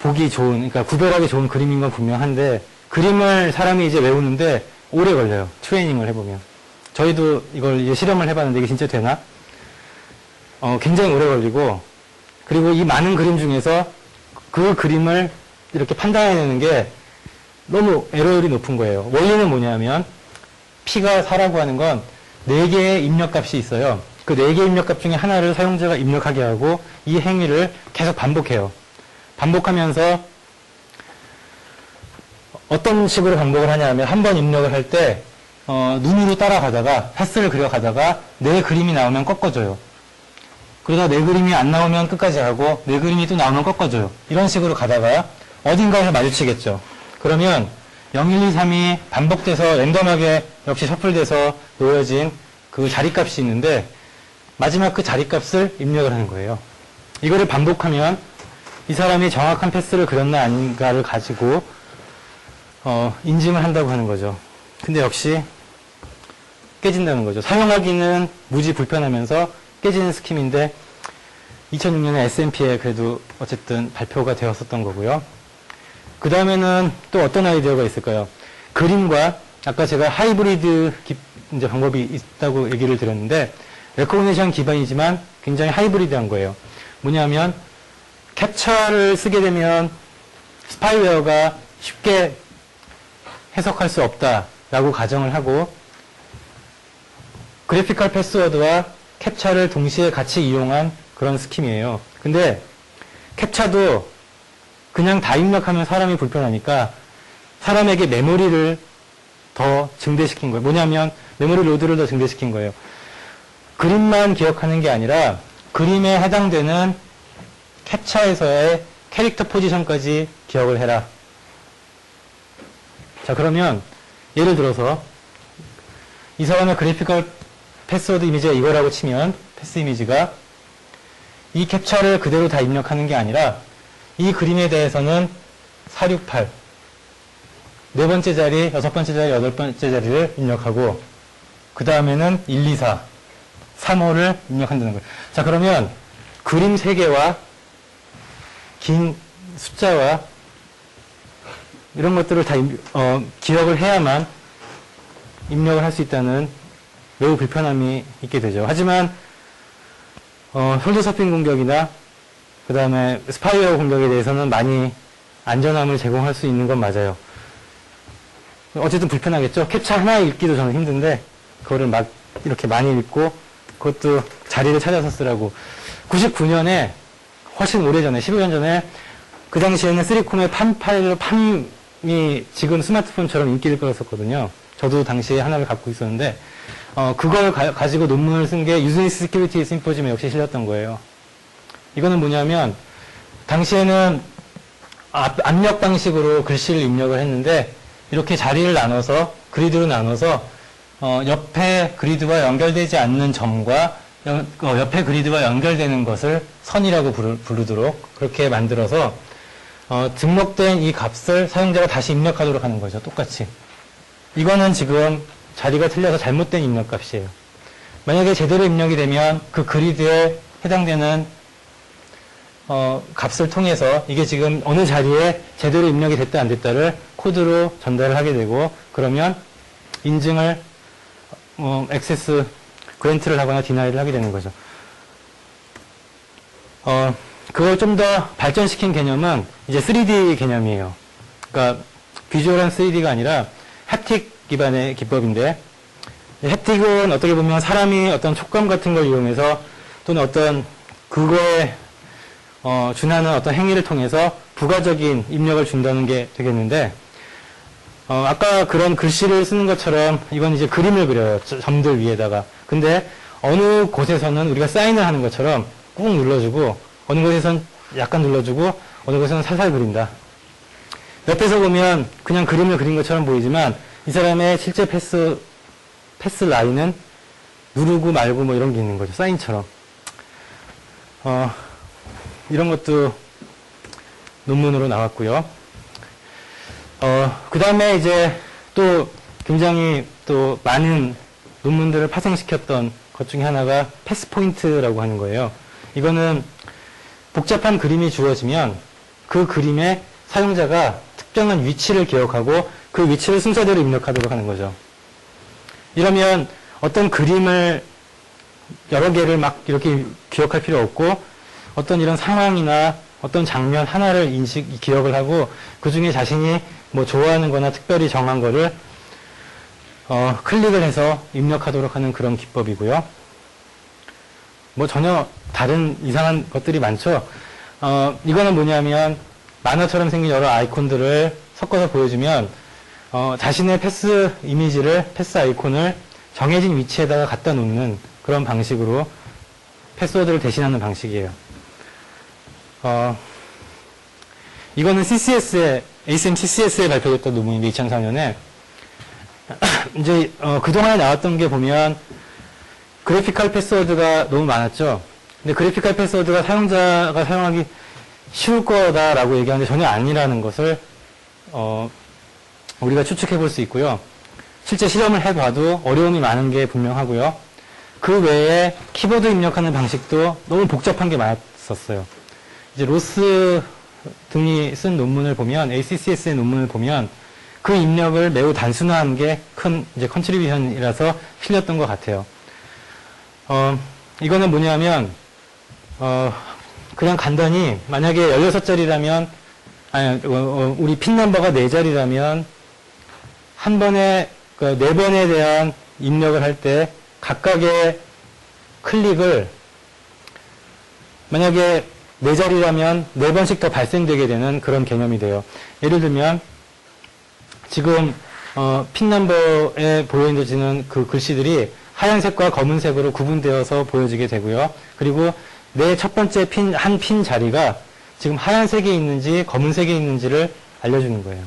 보기 좋은, 그러니까 구별하기 좋은 그림인 건 분명한데, 그림을 사람이 이제 외우는데 오래 걸려요. 트레이닝을 해보면. 저희도 이걸 이제 실험을 해봤는데 이게 진짜 되나? 굉장히 오래 걸리고, 그리고 이 많은 그림 중에서 그 그림을 이렇게 판단해내는 게 너무 에러율이 높은 거예요. 원리는 뭐냐면, P가 4라고 하는 건 4개의 입력값이 있어요. 그 4개의 입력값 중에 하나를 사용자가 입력하게 하고, 이 행위를 계속 반복해요. 반복하면서 어떤 식으로 반복을 하냐면, 한 번 입력을 할 때 눈으로 따라가다가 패스를 그려가다가 내 그림이 나오면 꺾어줘요. 그러다 내 그림이 안 나오면 끝까지 하고, 내 그림이 또 나오면 꺾어줘요. 이런 식으로 가다가 어딘가에서 마주치겠죠. 그러면 0, 1, 2, 3이 반복돼서 랜덤하게 역시 셔플돼서 놓여진 그 자리값이 있는데, 마지막 그 자리값을 입력을 하는 거예요. 이거를 반복하면 이 사람이 정확한 패스를 그렸나 아닌가를 가지고 인증을 한다고 하는 거죠. 근데 역시 깨진다는 거죠. 사용하기는 무지 불편하면서 깨지는 스킴인데, 2006년에 S&P에 그래도 어쨌든 발표가 되었었던 거고요. 그 다음에는 또 어떤 아이디어가 있을까요? 그림과, 아까 제가 하이브리드 이제 방법이 있다고 얘기를 드렸는데, 레코그니션 기반이지만 굉장히 하이브리드한 거예요. 뭐냐면, 캡처를 쓰게 되면 스파이웨어가 쉽게 해석할 수 없다라고 가정을 하고, 그래피컬 패스워드와 캡처를 동시에 같이 이용한 그런 스킴이에요. 근데 캡처도 그냥 다 입력하면 사람이 불편하니까 사람에게 메모리를 더 증대시킨 거예요. 뭐냐면 메모리 로드를 더 증대시킨 거예요. 그림만 기억하는 게 아니라 그림에 해당되는 캡처에서의 캐릭터 포지션까지 기억을 해라. 자, 그러면 예를 들어서 이 사람의 그래피컬 패스워드 이미지가 이거라고 치면, 패스 이미지가 이 캡처를 그대로 다 입력하는 게 아니라 이 그림에 대해서는 468 네 번째 자리, 여섯 번째 자리, 여덟 번째 자리를 입력하고, 그 다음에는 1, 2, 4, 3, 5를 입력한다는 거예요. 자, 그러면 그림 3개와 긴 숫자와 이런 것들을 다 기억을 해야만 입력을 할 수 있다는 매우 불편함이 있게 되죠. 하지만 숄더 서핑 공격이나 그 다음에 스파이웨어 공격에 대해서는 많이 안전함을 제공할 수 있는 건 맞아요. 어쨌든 불편하겠죠. 캡처 하나 읽기도 저는 힘든데 그거를 막 이렇게 많이 읽고 그것도 자리를 찾아서 쓰라고. 99년에 훨씬 오래전에 15년 전에 그 당시에는 3콤의 팜 파일로 팜이 지금 스마트폰처럼 인기를 끌었었거든요. 저도 당시에 하나를 갖고 있었는데 그걸 가지고 논문을 쓴 게 유즈니스 시큐리티 심포지엄에 역시 실렸던 거예요. 이거는 뭐냐면 당시에는 압력 방식으로 글씨를 입력을 했는데 이렇게 자리를 나눠서 그리드로 나눠서 옆에 그리드와 연결되지 않는 점과 옆에 그리드와 연결되는 것을 선이라고 부르도록 그렇게 만들어서 등록된 이 값을 사용자가 다시 입력하도록 하는 거죠. 똑같이. 이거는 지금 자리가 틀려서 잘못된 입력값이에요. 만약에 제대로 입력이 되면 그 그리드에 해당되는 값을 통해서 이게 지금 어느 자리에 제대로 입력이 됐다 안 됐다를 코드로 전달을 하게 되고 그러면 인증을 액세스 그랜트를 하거나 디나이를 하게 되는 거죠. 그걸 좀 더 발전시킨 개념은 이제 3D 개념이에요. 그러니까 비주얼한 3D가 아니라 햅틱 기반의 기법인데 햅틱은 어떻게 보면 사람이 어떤 촉감 같은 걸 이용해서 또는 어떤 그거에 준하는 어떤 행위를 통해서 부가적인 입력을 준다는 게 되겠는데 아까 그런 글씨를 쓰는 것처럼 이건 이제 그림을 그려요. 점들 위에다가. 근데 어느 곳에서는 우리가 사인을 하는 것처럼 꾹 눌러주고 어느 곳에서는 약간 눌러주고 어느 곳에서는 살살 그린다. 옆에서 보면 그냥 그림을 그린 것처럼 보이지만 이 사람의 실제 패스 라인은 누르고 말고 뭐 이런 게 있는 거죠. 사인처럼. 이런 것도 논문으로 나왔고요. 그 다음에 이제 또 굉장히 또 많은 논문들을 파생시켰던 것 중에 하나가 패스 포인트라고 하는 거예요. 이거는 복잡한 그림이 주어지면 그 그림에 사용자가 특정한 위치를 기억하고 그 위치를 순서대로 입력하도록 하는 거죠. 이러면 어떤 그림을 여러 개를 막 이렇게 기억할 필요 없고 어떤 이런 상황이나 어떤 장면 하나를 기억을 하고 그 중에 자신이 뭐 좋아하는 거나 특별히 정한 거를 클릭을 해서 입력하도록 하는 그런 기법이고요. 뭐 전혀 다른 이상한 것들이 많죠. 이거는 뭐냐면 만화처럼 생긴 여러 아이콘들을 섞어서 보여주면 자신의 패스 이미지를, 패스 아이콘을 정해진 위치에다가 갖다 놓는 그런 방식으로 패스워드를 대신하는 방식이에요. 이거는 ASM CCS에 발표됐던 논문인데 2004년에 이제 그동안에 나왔던 게 보면 그래피컬 패스워드가 너무 많았죠. 근데 그래피컬 패스워드가 사용자가 사용하기 쉬울 거다라고 얘기하는데 전혀 아니라는 것을 우리가 추측해 볼 수 있고요. 실제 실험을 해봐도 어려움이 많은 게 분명하고요. 그 외에 키보드 입력하는 방식도 너무 복잡한 게 많았었어요. 이제 로스 등이 쓴 논문을 보면, ACCS의 논문을 보면 그 입력을 매우 단순화한 게 큰 이제 컨트리뷰션이라서 실렸던 것 같아요. 이거는 뭐냐면 그냥 간단히 만약에 16자리라면 우리 핀 넘버가 4자리라면 한 번에 그 4번에 대한 입력을 할 때 각각의 클릭을 만약에 4자리라면 4번씩 더 발생되게 되는 그런 개념이 돼요. 예를 들면 지금 핀 넘버에 보여지는 그 글씨들이 하얀색과 검은색으로 구분되어서 보여지게 되고요. 그리고 내 첫 번째 한 핀 자리가 지금 하얀색에 있는지 검은색에 있는지를 알려주는 거예요.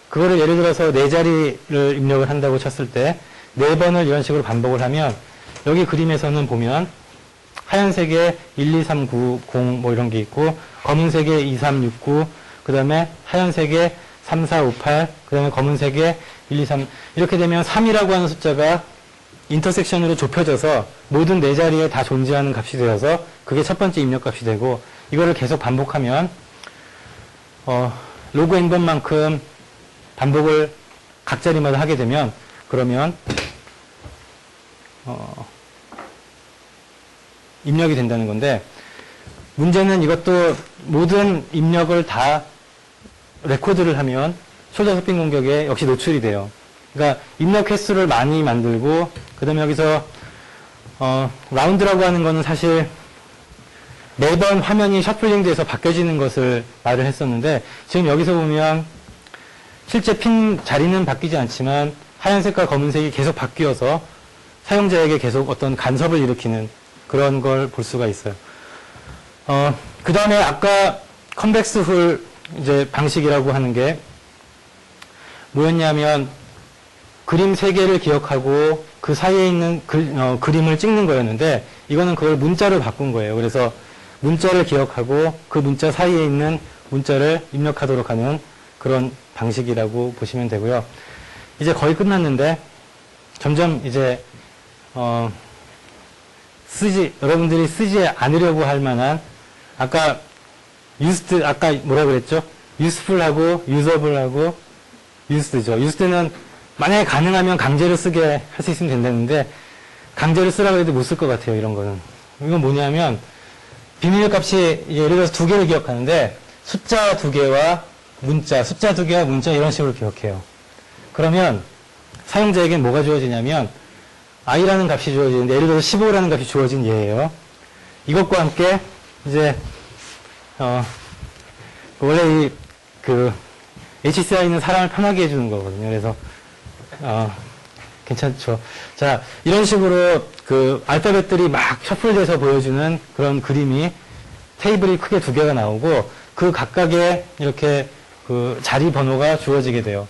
그거를 예를 들어서 4자리를 입력을 한다고 쳤을 때 4번을 이런 식으로 반복을 하면 여기 그림에서는 보면 하얀색에 1, 2, 3, 9, 0 뭐 이런 게 있고 검은색에 2, 3, 6, 9 그 다음에 하얀색에 3, 4, 5, 8, 그 다음에 검은색에 1, 2, 3. 이렇게 되면 3이라고 하는 숫자가 인터섹션으로 좁혀져서 모든 네 자리에 다 존재하는 값이 되어서 그게 첫 번째 입력값이 되고, 이거를 계속 반복하면 로그 n번만큼 반복을 각 자리마다 하게 되면, 그러면 입력이 된다는 건데, 문제는 이것도 모든 입력을 다 레코드를 하면 숄더 서핑 공격에 역시 노출이 돼요. 그러니까 입력 횟수를 많이 만들고, 그 다음에 여기서 라운드라고 하는 거는 사실 매번 화면이 셔플링 돼서 바뀌어지는 것을 말을 했었는데, 지금 여기서 보면 실제 핀 자리는 바뀌지 않지만 하얀색과 검은색이 계속 바뀌어서 사용자에게 계속 어떤 간섭을 일으키는 그런 걸 볼 수가 있어요. 그 다음에 아까 컨벡스 훌 이제 방식이라고 하는 게 뭐였냐면, 그림 3개를 기억하고 그 사이에 있는 그림을 찍는 거였는데, 이거는 그걸 문자로 바꾼 거예요. 그래서 문자를 기억하고 그 문자 사이에 있는 문자를 입력하도록 하는 그런 방식이라고 보시면 되고요. 이제 거의 끝났는데, 점점 이제 여러분들이 쓰지 않으려고 할 만한, 아까 아까 뭐라 그랬죠? useful하고 usable하고 used죠. used는 만약에 가능하면 강제로 쓰게 할 수 있으면 된다는데, 강제로 쓰라고 해도 못 쓸 것 같아요, 이런 거는. 이건 뭐냐면, 비밀 값이 예를 들어서 2개를 기억하는데, 숫자 2개와 문자, 숫자 2개와 문자 이런 식으로 기억해요. 그러면 사용자에겐 뭐가 주어지냐면, i라는 값이 주어지는데, 예를 들어서 15라는 값이 주어진 얘예요. 이것과 함께 이제 원래 HCI는 사람을 편하게 해주는 거거든요. 그래서 괜찮죠. 자, 이런 식으로 그 알파벳들이 막 셔플돼서 보여주는 그런 그림이, 테이블이 크게 2개가 나오고 그 각각의 이렇게 그 자리 번호가 주어지게 돼요.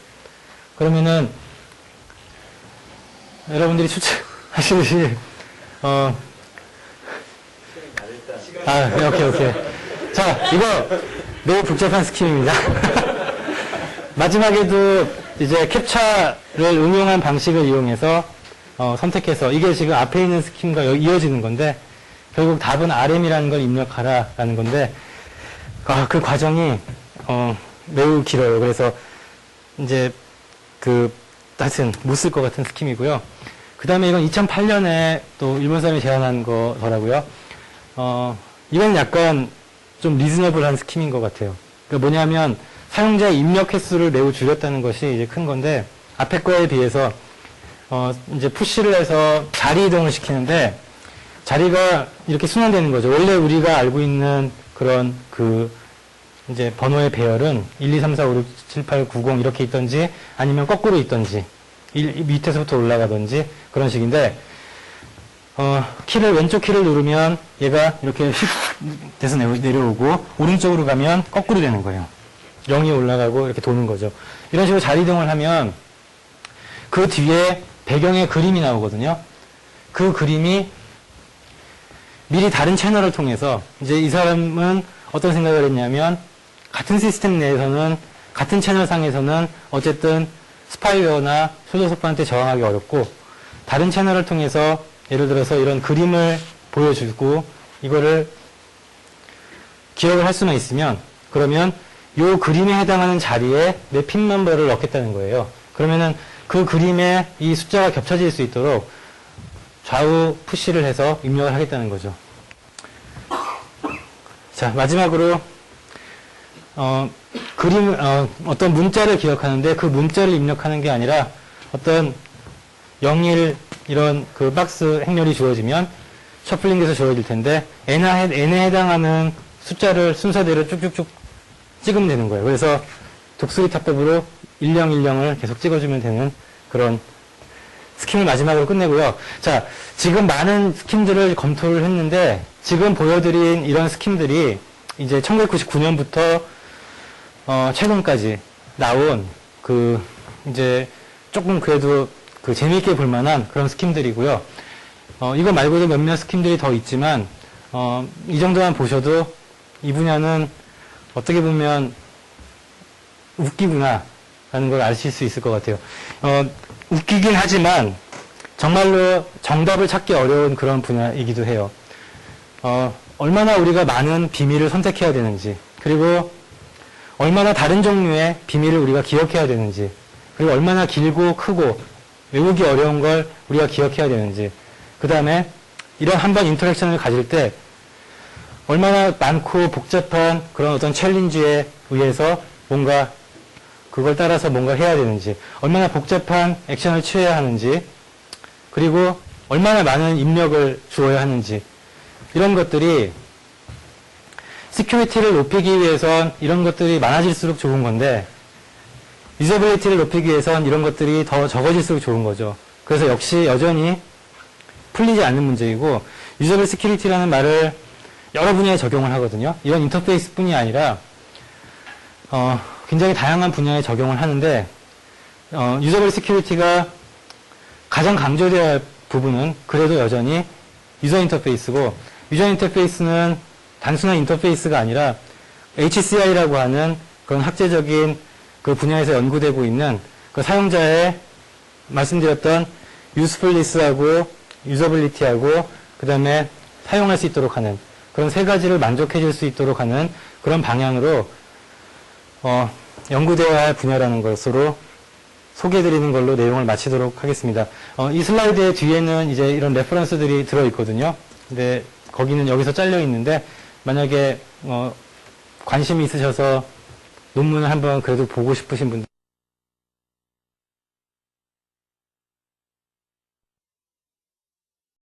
그러면은 여러분들이 추측하시듯이 오케이. 자, 이거 매우 복잡한 스킴입니다. 마지막에도 이제 캡처를 응용한 방식을 이용해서 선택해서, 이게 지금 앞에 있는 스킴과 이어지는 건데, 결국 답은 RM이라는 걸 입력하라라는 건데, 그 과정이 매우 길어요. 그래서 이제 하여튼 못 쓸 것 같은 스킴이고요. 그 다음에 이건 2008년에 또 일본 사람이 제안한 거더라고요. 이건 약간 좀 리즈너블한 스킴인 것 같아요. 그러니까 뭐냐면, 사용자의 입력 횟수를 매우 줄였다는 것이 이제 큰 건데, 앞에 거에 비해서 이제 푸시를 해서 자리 이동을 시키는데, 자리가 이렇게 순환되는 거죠. 원래 우리가 알고 있는 그런 이제 번호의 배열은 1, 2, 3, 4, 5, 6, 7, 8, 9, 0 이렇게 있던지, 아니면 거꾸로 있던지, 밑에서부터 올라가던지 그런 식인데, 왼쪽 키를 누르면 얘가 이렇게 휙 돼서 내려오고, 오른쪽으로 가면 거꾸로 되는 거예요. 0이 올라가고 이렇게 도는 거죠. 이런 식으로 자리 이동을 하면 그 뒤에 배경에 그림이 나오거든요. 그 그림이 미리 다른 채널을 통해서, 이제 이 사람은 어떤 생각을 했냐면, 같은 시스템 내에서는, 같은 채널 상에서는 어쨌든 스파이웨어나 소저소프한테 저항하기 어렵고, 다른 채널을 통해서 예를 들어서 이런 그림을 보여주고 이거를 기억을 할 수만 있으면, 그러면 이 그림에 해당하는 자리에 내 핀 넘버를 넣겠다는 거예요. 그러면은 그 그림에 이 숫자가 겹쳐질 수 있도록 좌우 푸시를 해서 입력을 하겠다는 거죠. 자, 마지막으로 어떤 문자를 기억하는데, 그 문자를 입력하는 게 아니라 어떤 01 이런 그 박스 행렬이 주어지면 셔플링돼서 주어질 텐데, n에 해당하는 숫자를 순서대로 쭉쭉쭉 찍으면 되는 거예요. 그래서 독수리 탑법으로 1010을 계속 찍어주면 되는 그런 스킴을 마지막으로 끝내고요. 자, 지금 많은 스킴들을 검토를 했는데, 지금 보여드린 이런 스킴들이 이제 1999년부터 최근까지 나온 이제 조금 그래도 재미있게 볼 만한 그런 스킴들이고요. 이거 말고도 몇몇 스킴들이 더 있지만, 이 정도만 보셔도 이 분야는 어떻게 보면 웃기구나 라는 걸 아실 수 있을 것 같아요. 웃기긴 하지만 정말로 정답을 찾기 어려운 그런 분야이기도 해요. 얼마나 우리가 많은 비밀을 선택해야 되는지, 그리고 얼마나 다른 종류의 비밀을 우리가 기억해야 되는지, 그리고 얼마나 길고 크고 외우기 어려운 걸 우리가 기억해야 되는지, 그 다음에 이런 한번 인터랙션을 가질 때 얼마나 많고 복잡한 그런 어떤 챌린지에 의해서 뭔가 그걸 따라서 뭔가 해야 되는지, 얼마나 복잡한 액션을 취해야 하는지, 그리고 얼마나 많은 입력을 주어야 하는지, 이런 것들이 시큐리티를 높이기 위해선 이런 것들이 많아질수록 좋은 건데, 유저빌리티를 높이기 위해선 이런 것들이 더 적어질수록 좋은 거죠. 그래서 역시 여전히 풀리지 않는 문제이고, 유저빌 시큐리티라는 말을 여러 분야에 적용을 하거든요. 이런 인터페이스 뿐이 아니라 굉장히 다양한 분야에 적용을 하는데, 유저빌 시큐리티가 가장 강조되어야 할 부분은 그래도 여전히 유저 인터페이스고, 유저 인터페이스는 단순한 인터페이스가 아니라 HCI라고 하는 그런 학제적인 그 분야에서 연구되고 있는 그 사용자의 말씀드렸던 유스풀리스하고 유저빌리티하고 그 다음에 사용할 수 있도록 하는 그런 세 가지를 만족해 줄 수 있도록 하는 그런 방향으로 연구되어야 할 분야라는 것으로 소개해드리는 걸로 내용을 마치도록 하겠습니다. 이 슬라이드의 뒤에는 이제 이런 레퍼런스들이 들어있거든요. 근데 거기는 여기서 잘려 있는데, 만약에 관심이 있으셔서 논문을 한번 그래도 보고 싶으신 분들